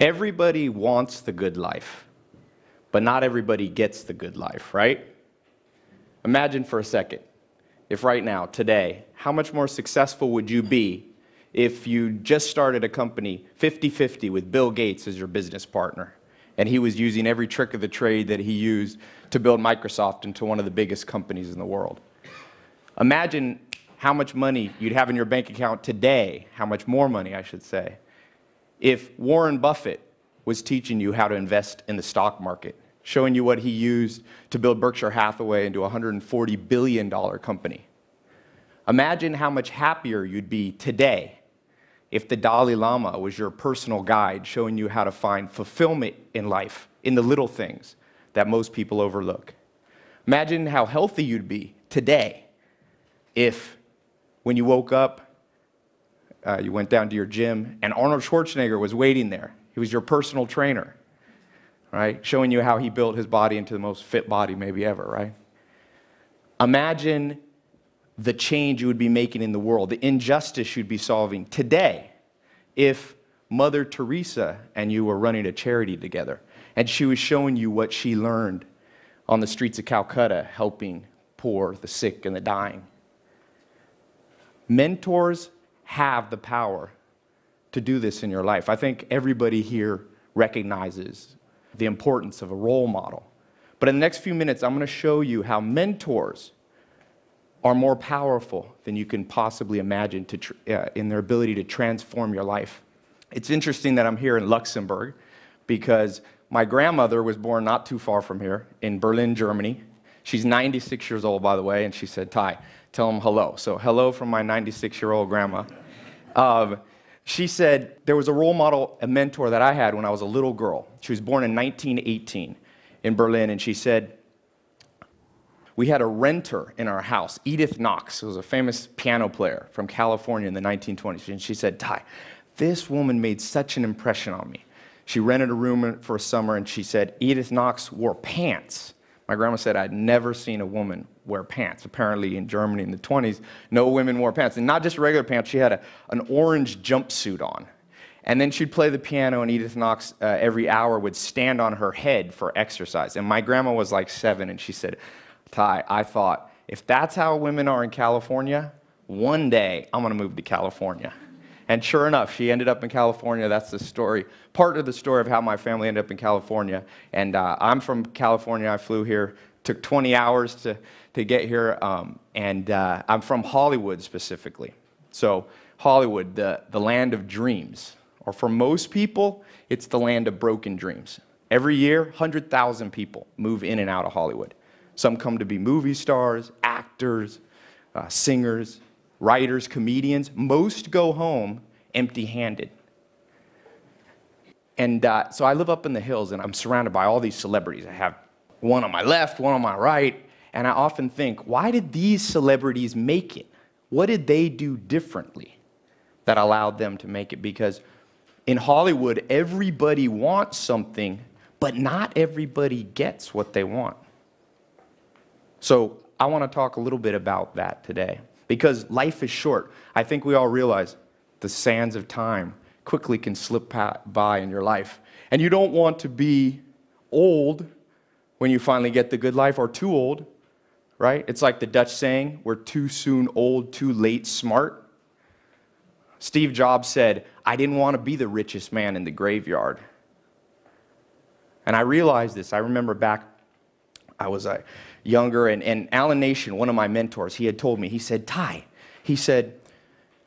Everybody wants the good life, but not everybody gets the good life, right? Imagine for a second, if right now, today, how much more successful would you be if you just started a company 50-50 with Bill Gates as your business partner, and he was using every trick of the trade that he used to build Microsoft into one of the biggest companies in the world? Imagine how much money you'd have in your bank account today, how much more money, I should say, if Warren Buffett was teaching you how to invest in the stock market, showing you what he used to build Berkshire Hathaway into a $140 billion company. Imagine how much happier you'd be today if the Dalai Lama was your personal guide, showing you how to find fulfillment in life, in the little things that most people overlook. Imagine how healthy you'd be today if, when you woke up, you went down to your gym, and Arnold Schwarzenegger was waiting there. He was your personal trainer, right? Showing you how he built his body into the most fit body maybe ever, right? Imagine the change you would be making in the world, the injustice you'd be solving today if Mother Teresa and you were running a charity together, and she was showing you what she learned on the streets of Calcutta, helping poor, the sick, and the dying. Mentors have the power to do this in your life. I think everybody here recognizes the importance of a role model. But in the next few minutes, I'm going to show you how mentors are more powerful than you can possibly imagine in their ability to transform your life. It's interesting that I'm here in Luxembourg because my grandmother was born not too far from here in Berlin, Germany. She's 96 years old, by the way, and she said, "Tai, tell him hello." So hello from my 96-year-old grandma. She said there was a role model, a mentor that I had when I was a little girl. She was born in 1918 in Berlin, and she said, we had a renter in our house, Edith Knox, who was a famous piano player from California in the 1920s. And she said, "Tai, this woman made such an impression on me." She rented a room for a summer, and she said, Edith Knox wore pants. My grandma said, I'd never seen a woman wear pants. Apparently in Germany in the 20s, no women wore pants. And not just regular pants, she had an orange jumpsuit on. And then she'd play the piano, and Edith Knox every hour would stand on her head for exercise. And my grandma was like 7, and she said, "Tai, I thought, if that's how women are in California, one day I'm going to move to California." And sure enough, she ended up in California. That's the story, part of the story of how my family ended up in California. And I'm from California. I flew here. Took 20 hours to get here. And I'm from Hollywood specifically. So Hollywood, the land of dreams. Or for most people, it's the land of broken dreams. Every year, 100,000 people move in and out of Hollywood. Some come to be movie stars, actors, singers, writers, comedians. Most go home empty-handed. And so I live up in the hills, and I'm surrounded by all these celebrities. I have one on my left, one on my right, and I often think, why did these celebrities make it? What did they do differently that allowed them to make it? Because in Hollywood, everybody wants something, but not everybody gets what they want. So I want to talk a little bit about that today. Because life is short. I think we all realize the sands of time quickly can slip by in your life. And you don't want to be old when you finally get the good life, or too old, right? It's like the Dutch saying, we're too soon old, too late smart. Steve Jobs said, I didn't want to be the richest man in the graveyard. And I realized this. I remember back, I was younger, and Alan Nation, one of my mentors, he had told me, he said, Tai, he said,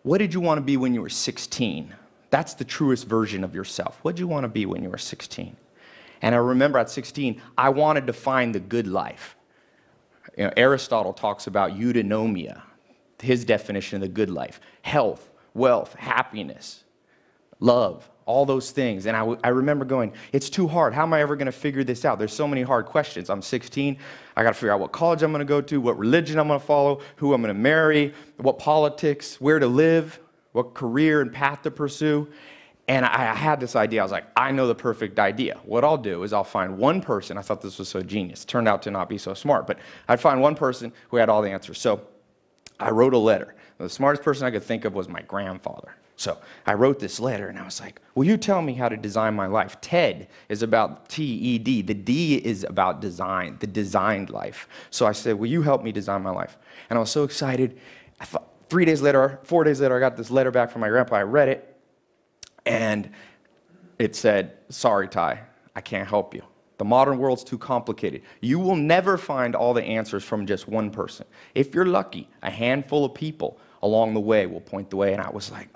what did you want to be when you were 16? That's the truest version of yourself. What did you want to be when you were 16? And I remember at 16, I wanted to find the good life. You know, Aristotle talks about eudaimonia, his definition of the good life. Health, wealth, happiness, love, all those things. And I remember going, it's too hard. How am I ever going to figure this out? There's so many hard questions. I'm 16. I got to figure out what college I'm going to go to, what religion I'm going to follow, who I'm going to marry, what politics, where to live, what career and path to pursue. And I had this idea. I was like, I know the perfect idea. What I'll do is I'll find one person. I thought this was so genius. Turned out to not be so smart. But I'd find one person who had all the answers. So I wrote a letter. The smartest person I could think of was my grandfather. So I wrote this letter, and I was like, will you tell me how to design my life? TED is about T-E-D. The D is about design, the designed life. So I said, will you help me design my life? And I was so excited. 4 days later, I got this letter back from my grandpa. I read it, and it said, sorry, Tai, I can't help you. The modern world's too complicated. You will never find all the answers from just one person. If you're lucky, a handful of people along the way will point the way. And I was like,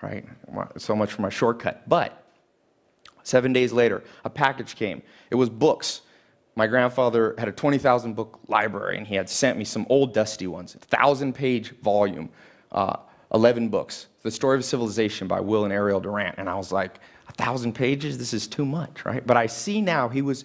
right, so much for my shortcut. But 7 days later, a package came. It was books. My grandfather had a 20,000 book library, and he had sent me some old dusty ones, 1,000-page volume, 11 books. The Story of Civilization by Will and Ariel Durant. And I was like, 1,000 pages? This is too much, right? But I see now he was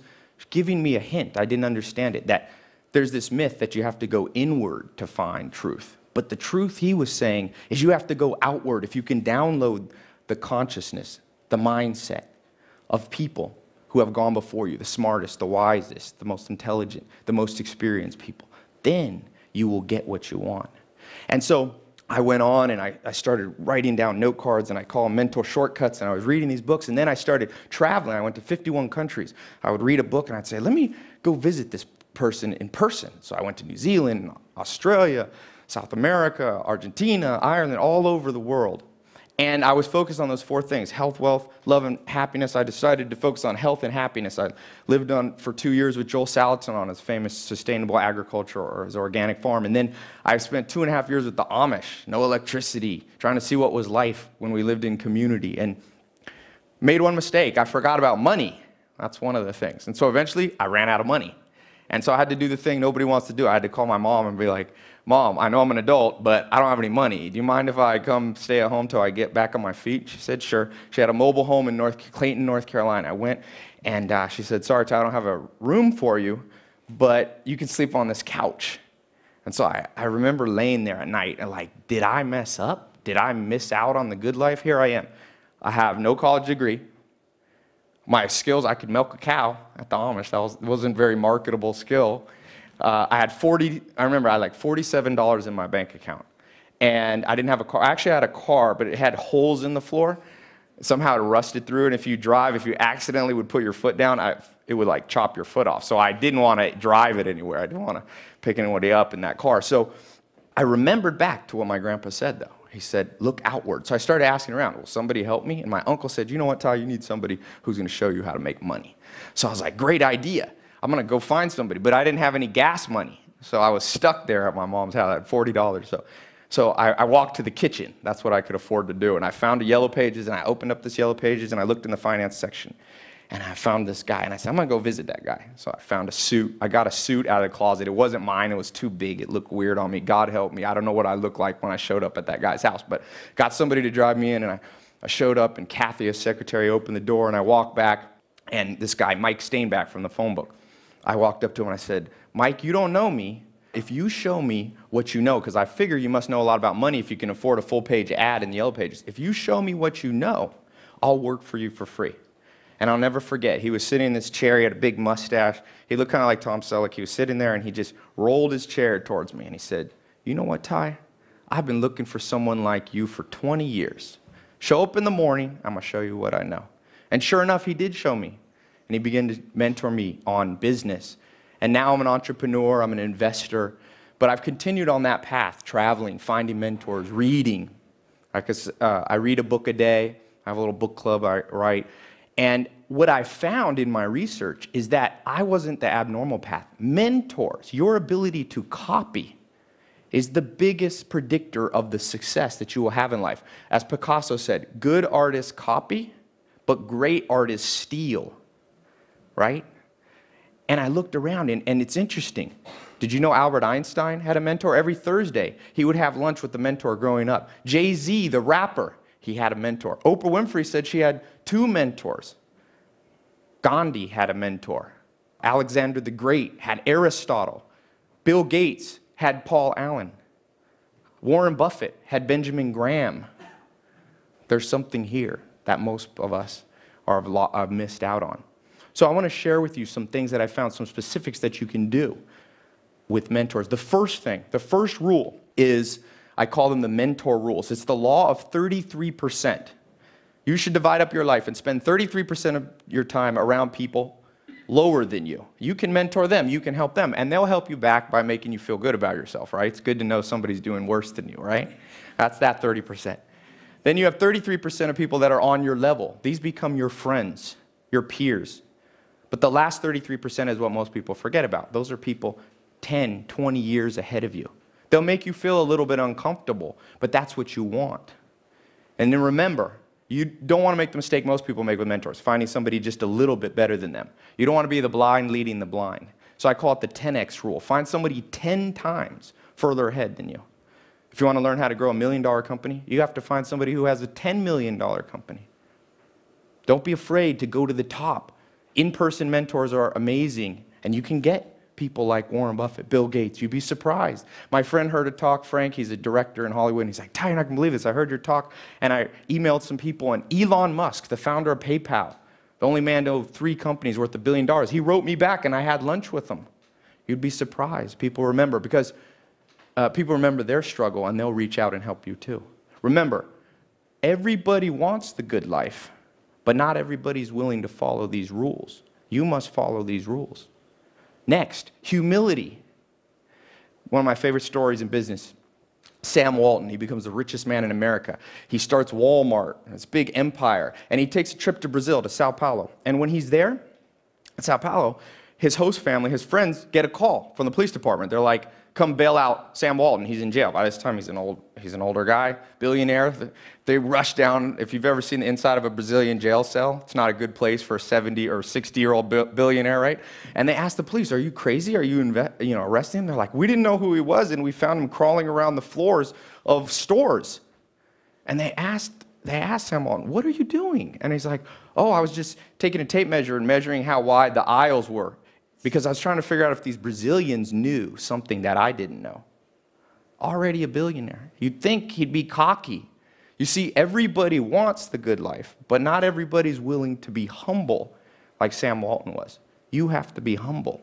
giving me a hint. I didn't understand it, that there's this myth that you have to go inward to find truth. But the truth he was saying is you have to go outward. If you can download the consciousness, the mindset of people who have gone before you, the smartest, the wisest, the most intelligent, the most experienced people, then you will get what you want. And so I went on and I started writing down note cards, and I call them mental shortcuts, and I was reading these books, and then I started traveling. I went to 51 countries. I would read a book and I'd say, let me go visit this person in person. So I went to New Zealand, Australia, South America, Argentina, Ireland, all over the world. And I was focused on those 4 things: health, wealth, love, and happiness. I decided to focus on health and happiness. I lived on for 2 years with Joel Salatin on his famous sustainable agriculture, or his organic farm. And then I spent 2.5 years with the Amish, no electricity, trying to see what was life when we lived in community. And made one mistake. I forgot about money. That's one of the things. And so eventually I ran out of money. And so I had to do the thing nobody wants to do. I had to call my mom and be like, Mom, I know I'm an adult, but I don't have any money. Do you mind if I come stay at home till I get back on my feet? She said, sure. She had a mobile home in Clayton, North Carolina. I went, and she said, sorry, Ty, I don't have a room for you, but you can sleep on this couch. And so I remember laying there at night and like, did I mess up? Did I miss out on the good life? Here I am. I have no college degree. My skills, I could milk a cow at the Amish. That wasn't a very marketable skill. I had like $47 in my bank account. And I didn't have a car. I actually had a car, but it had holes in the floor. Somehow it rusted through, and if you accidentally would put your foot down, it would like chop your foot off. So I didn't want to drive it anywhere. I didn't want to pick anybody up in that car. So I remembered back to what my grandpa said, though. He said, look outward. So I started asking around, will somebody help me? And my uncle said, you know what, Ty, you need somebody who's going to show you how to make money. So I was like, great idea. I'm going to go find somebody. But I didn't have any gas money. So I was stuck there at my mom's house. I had $40. So I walked to the kitchen. That's what I could afford to do. And I found a Yellow Pages, and I opened up this Yellow Pages, and I looked in the finance section. And I found this guy, and I said, I'm going to go visit that guy. So I found a suit. I got a suit out of the closet. It wasn't mine. It was too big. It looked weird on me. God help me. I don't know what I looked like when I showed up at that guy's house. But got somebody to drive me in, and I showed up, and Kathy, his secretary, opened the door, and I walked back, and this guy, Mike Stainback from the phone book, I walked up to him, and I said, Mike, you don't know me. If you show me what you know, because I figure you must know a lot about money if you can afford a full-page ad in the Yellow Pages. If you show me what you know, I'll work for you for free. And I'll never forget, he was sitting in this chair, he had a big mustache. He looked kind of like Tom Selleck. He was sitting there, and he just rolled his chair towards me, and he said, you know what, Ty? I've been looking for someone like you for 20 years. Show up in the morning, I'm going to show you what I know. And sure enough, he did show me. And he began to mentor me on business. And now I'm an entrepreneur, I'm an investor. But I've continued on that path, traveling, finding mentors, reading. I read a book a day. I have a little book club I write. And what I found in my research is that I wasn't the abnormal path. Mentors, your ability to copy, is the biggest predictor of the success that you will have in life. As Picasso said, good artists copy, but great artists steal, right? And I looked around, and it's interesting. Did you know Albert Einstein had a mentor? Every Thursday, he would have lunch with the mentor growing up. Jay-Z, the rapper, he had a mentor. Oprah Winfrey said she had 2 mentors. Gandhi had a mentor. Alexander the Great had Aristotle. Bill Gates had Paul Allen. Warren Buffett had Benjamin Graham. There's something here that most of us have missed out on. So I want to share with you some things that I found, some specifics that you can do with mentors. The first thing, the first rule is I call them the mentor rules. It's the law of 33%. You should divide up your life and spend 33% of your time around people lower than you. You can mentor them, you can help them, and they'll help you back by making you feel good about yourself, right? It's good to know somebody's doing worse than you, right? That's that 30%. Then you have 33% of people that are on your level. These become your friends, your peers. But the last 33% is what most people forget about. Those are people 10, 20 years ahead of you. They'll make you feel a little bit uncomfortable, but that's what you want. And then remember, you don't want to make the mistake most people make with mentors, finding somebody just a little bit better than them. You don't want to be the blind leading the blind. So I call it the 10x rule. Find somebody 10 times further ahead than you. If you want to learn how to grow a $1 million company, you have to find somebody who has a $10 million company. Don't be afraid to go to the top. In-person mentors are amazing, and you can get people like Warren Buffett, Bill Gates. You'd be surprised. My friend heard a talk, Frank, he's a director in Hollywood, and he's like, Tai, you're not going to believe this. I heard your talk, and I emailed some people, and Elon Musk, the founder of PayPal, the only man to own 3 companies worth $1 billion, he wrote me back, and I had lunch with him. You'd be surprised. People remember, because people remember their struggle, and they'll reach out and help you too. Remember, everybody wants the good life, but not everybody's willing to follow these rules. You must follow these rules. Next, humility. One of my favorite stories in business. Sam Walton, he becomes the richest man in America. He starts Walmart, this big empire, and he takes a trip to Brazil, to Sao Paulo. And when he's there, in Sao Paulo, his host family, his friends, get a call from the police department. They're like, come bail out Sam Walton. He's in jail. By this time, he's an older guy, billionaire. They rush down. If you've ever seen the inside of a Brazilian jail cell, it's not a good place for a 70 or 60-year-old billionaire, right? And they ask the police, are you crazy? Are you arresting him? They're like, we didn't know who he was, and we found him crawling around the floors of stores. And they asked Sam Walton, what are you doing? And he's like, oh, I was just taking a tape measure and measuring how wide the aisles were, because I was trying to figure out if these Brazilians knew something that I didn't know. Already a billionaire. You'd think he'd be cocky. You see, everybody wants the good life, but not everybody's willing to be humble like Sam Walton was. You have to be humble.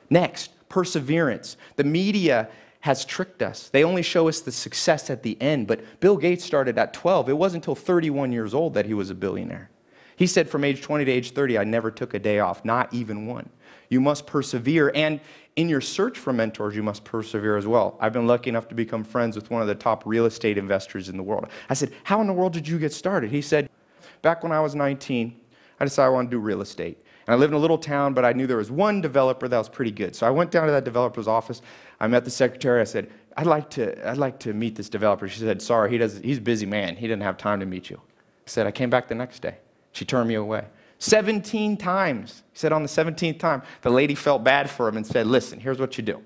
Next, perseverance. The media has tricked us. They only show us the success at the end, but Bill Gates started at 12. It wasn't until 31 years old that he was a billionaire. He said from age 20 to age 30, I never took a day off, not even one. You must persevere, and in your search for mentors, you must persevere as well. I've been lucky enough to become friends with one of the top real estate investors in the world. I said, how in the world did you get started? He said, back when I was 19, I decided I wanted to do real estate. And I lived in a little town, but I knew there was one developer that was pretty good. So I went down to that developer's office. I met the secretary. I said, I'd like to meet this developer. She said, sorry, he's a busy man. He didn't have time to meet you. I said, I came back the next day. She turned me away. 17 times. He said on the 17th time, the lady felt bad for him and said, listen, here's what you do.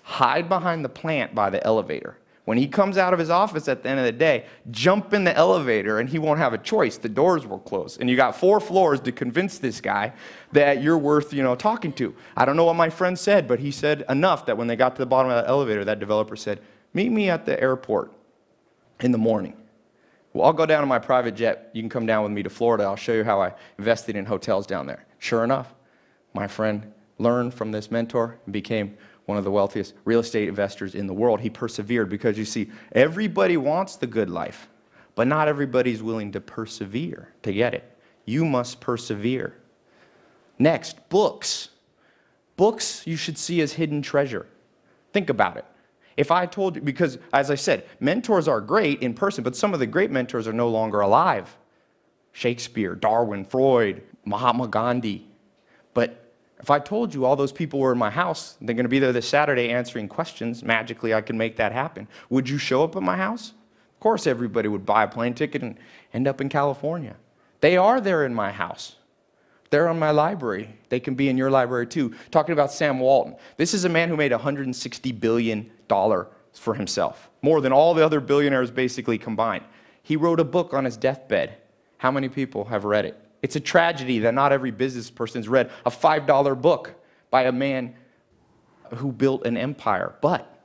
Hide behind the plant by the elevator. When he comes out of his office at the end of the day, jump in the elevator and he won't have a choice. The doors will close. And you got 4 floors to convince this guy that you're worth, talking to. I don't know what my friend said, but he said enough that when they got to the bottom of the elevator, that developer said, meet me at the airport in the morning. Well, I'll go down in my private jet. You can come down with me to Florida. I'll show you how I invested in hotels down there. Sure enough, my friend learned from this mentor and became one of the wealthiest real estate investors in the world. He persevered because, you see, everybody wants the good life, but not everybody's willing to persevere to get it. You must persevere. Next, books. Books you should see as hidden treasure. Think about it. If I told you, because as I said, mentors are great in person, but some of the great mentors are no longer alive. Shakespeare, Darwin, Freud, Mahatma Gandhi. But if I told you all those people were in my house, they're going to be there this Saturday answering questions, magically I can make that happen. Would you show up at my house? Of course everybody would buy a plane ticket and end up in California. They are there in my house. They're on my library. They can be in your library too. Talking about Sam Walton. This is a man who made $160 billion for himself. More than all the other billionaires basically combined. He wrote a book on his deathbed. How many people have read it? It's a tragedy that not every business person's read a $5 book by a man who built an empire. But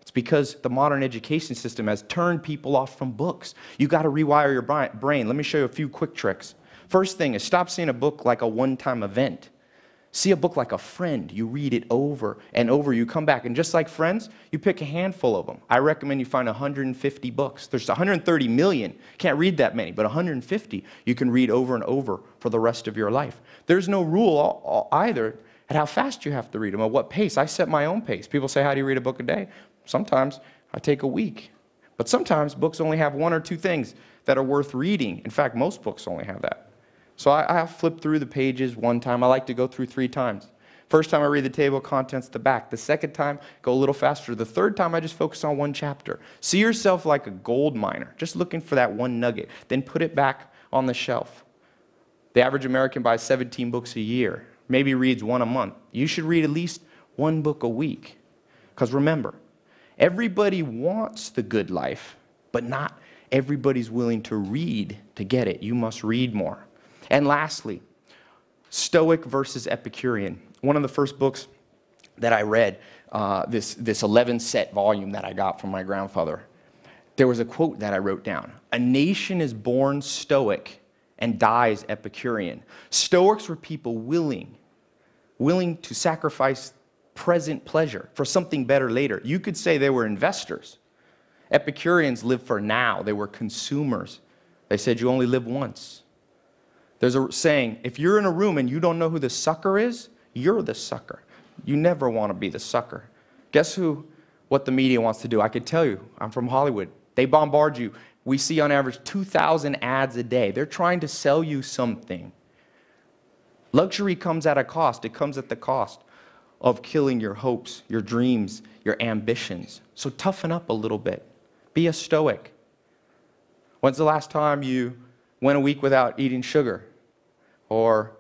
it's because the modern education system has turned people off from books. You got to rewire your brain. Let me show you a few quick tricks. First thing is stop seeing a book like a one-time event. See a book like a friend. You read it over and over. You come back, and just like Friends, you pick a handful of them. I recommend you find 150 books. There's 130 million. Can't read that many, but 150 you can read over and over for the rest of your life. There's no rule either at how fast you have to read them or what pace. I set my own pace. People say, how do you read a book a day? Sometimes I take a week. But sometimes books only have one or two things that are worth reading. In fact, most books only have that. So I flip through the pages one time. I like to go through 3 times. First time I read the table of contents, the back. The second time, go a little faster. The third time, I just focus on one chapter. See yourself like a gold miner, just looking for that one nugget. Then put it back on the shelf. The average American buys 17 books a year, maybe reads 1 a month. You should read at least 1 book a week. Because remember, everybody wants the good life, but not everybody's willing to read to get it. You must read more. And lastly, Stoic versus Epicurean. One of the first books that I read, this 11-set volume that I got from my grandfather, there was a quote that I wrote down. A nation is born Stoic and dies Epicurean. Stoics were people willing to sacrifice present pleasure for something better later. You could say they were investors. Epicureans lived for now. They were consumers. They said you only live once. There's a saying, if you're in a room and you don't know who the sucker is, you're the sucker. You never want to be the sucker. Guess what the media wants to do? I could tell you, I'm from Hollywood. They bombard you. We see on average 2,000 ads a day. They're trying to sell you something. Luxury comes at a cost. It comes at the cost of killing your hopes, your dreams, your ambitions. So toughen up a little bit. Be a Stoic. When's the last time you went a week without eating sugar? Or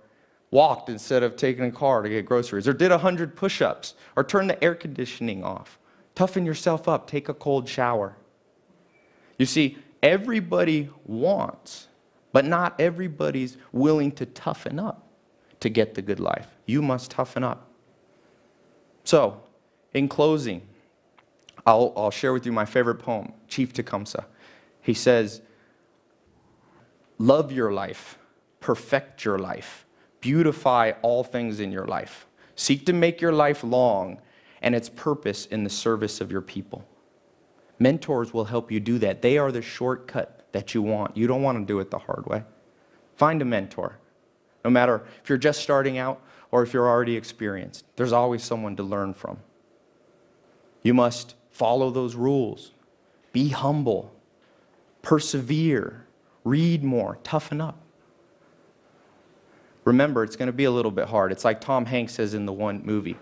walked instead of taking a car to get groceries? Or did 100 push-ups? Or turned the air conditioning off? Toughen yourself up. Take a cold shower. You see, everybody wants, but not everybody's willing to toughen up to get the good life. You must toughen up. So, in closing, I'll share with you my favorite poem, Chief Tecumseh. He says, love your life, perfect your life, beautify all things in your life. Seek to make your life long and its purpose in the service of your people. Mentors will help you do that. They are the shortcut that you want. You don't want to do it the hard way. Find a mentor. No matter if you're just starting out or if you're already experienced, there's always someone to learn from. You must follow those rules. Be humble. Persevere. Read more. Toughen up. Remember, it's going to be a little bit hard. It's like Tom Hanks says in the one movie.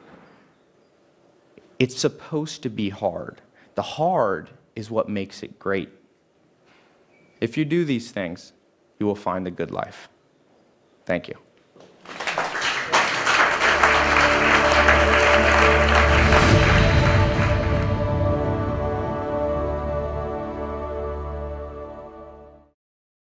It's supposed to be hard. The hard is what makes it great. If you do these things, you will find the good life. Thank you.